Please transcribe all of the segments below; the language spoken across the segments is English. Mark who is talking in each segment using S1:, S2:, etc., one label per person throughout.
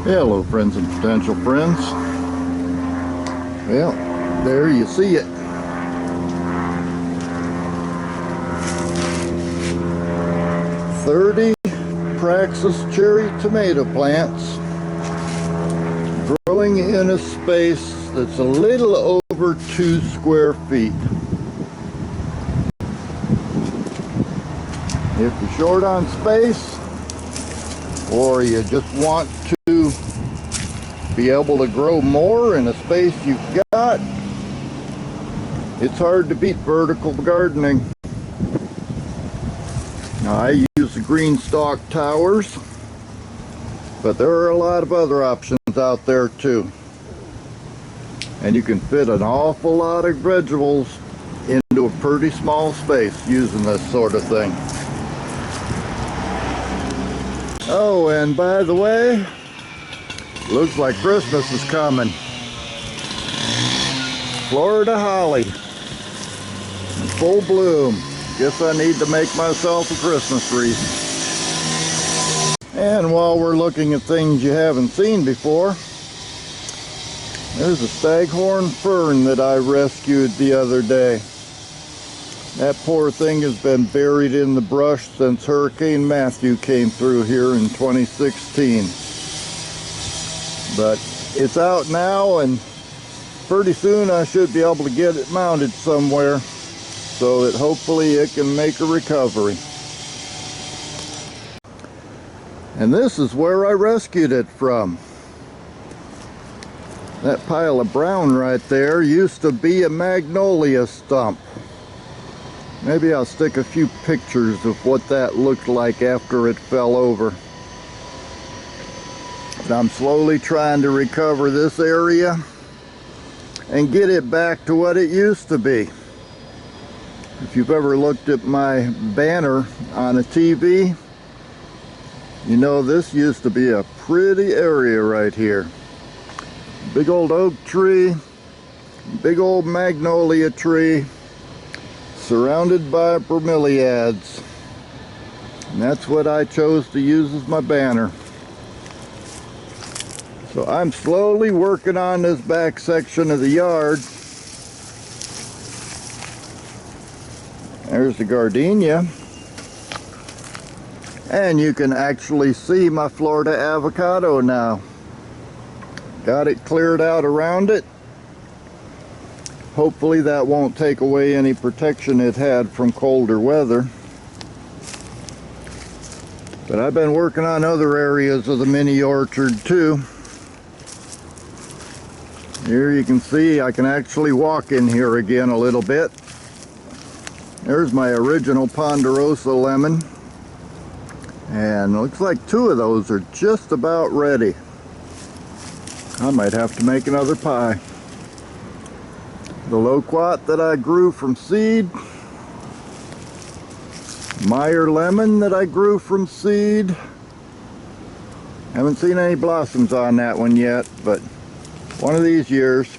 S1: Hello friends and potential friends. Well, there you see it. "30 Praxis cherry tomato plants growing in a space that's a little over 2 square feet. If you're short on space, or you just want to be able to grow more in a space you've got, it's hard to beat vertical gardening. Now, I use the green stalk towers, but there are a lot of other options out there too. And you can fit an awful lot of vegetables into a pretty small space using this sort of thing. Oh, and by the way, looks like Christmas is coming. Florida holly in full bloom. Guess I need to make myself a Christmas wreath. And while we're looking at things you haven't seen before, there's a staghorn fern that I rescued the other day. That poor thing has been buried in the brush since Hurricane Matthew came through here in 2016. But it's out now, and pretty soon I should be able to get it mounted somewhere so that hopefully it can make a recovery. And this is where I rescued it from. That pile of brown right there used to be a magnolia stump. Maybe I'll stick a few pictures of what that looked like after it fell over. But I'm slowly trying to recover this area and get it back to what it used to be. If you've ever looked at my banner on a TV, you know this used to be a pretty area right here. Big old oak tree, big old magnolia tree, surrounded by bromeliads. And that's what I chose to use as my banner. So I'm slowly working on this back section of the yard. There's the gardenia. And you can actually see my Florida avocado now. Got it cleared out around it. Hopefully that won't take away any protection it had from colder weather. But I've been working on other areas of the mini orchard too. Here you can see I can actually walk in here again a little bit. There's my original Ponderosa lemon. And it looks like 2 of those are just about ready. I might have to make another pie. The loquat that I grew from seed. Meyer lemon that I grew from seed. Haven't seen any blossoms on that one yet, but one of these years.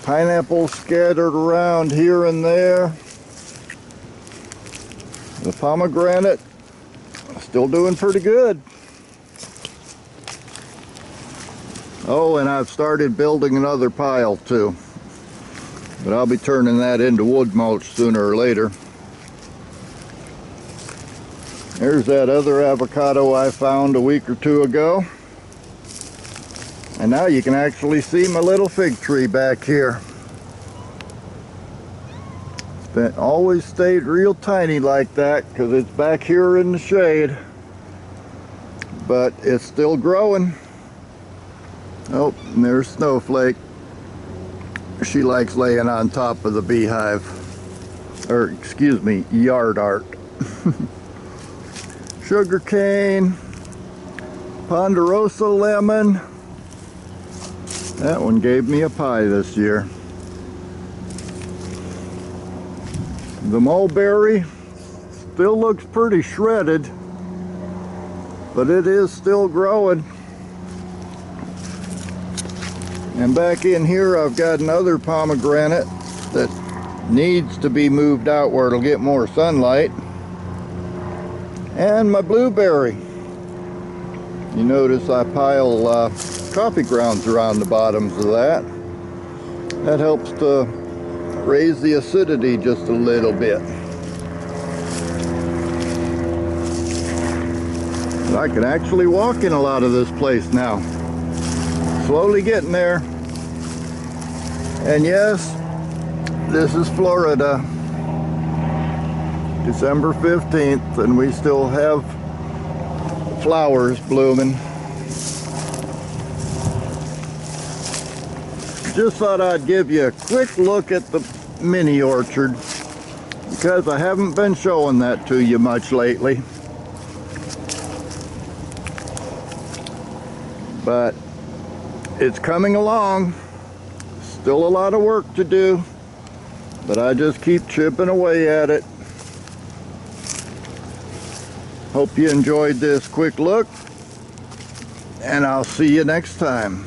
S1: Pineapple scattered around here and there. The pomegranate still doing pretty good. Oh, and I've started building another pile too. But I'll be turning that into wood mulch sooner or later. There's that other avocado I found a week or 2 ago. And now you can actually see my little fig tree back here. It's been always stayed real tiny like that because it's back here in the shade. But it's still growing. Oh, and there's Snowflake. She likes laying on top of the beehive. Or, excuse me, yard art. Sugar cane. Ponderosa lemon. That one gave me a pie this year. The mulberry still looks pretty shredded, but it is still growing. And back in here I've got another pomegranate that needs to be moved out where it'll get more sunlight. And my blueberry. You notice I pile coffee grounds around the bottoms of that. That helps to raise the acidity just a little bit. I can actually walk in a lot of this place now. Slowly getting there. And yes, this is Florida. December 15th, and we still have flowers blooming. Just thought I'd give you a quick look at the mini orchard, because I haven't been showing that to you much lately. But it's coming along. Still a lot of work to do, but I just keep chipping away at it. Hope you enjoyed this quick look, and I'll see you next time.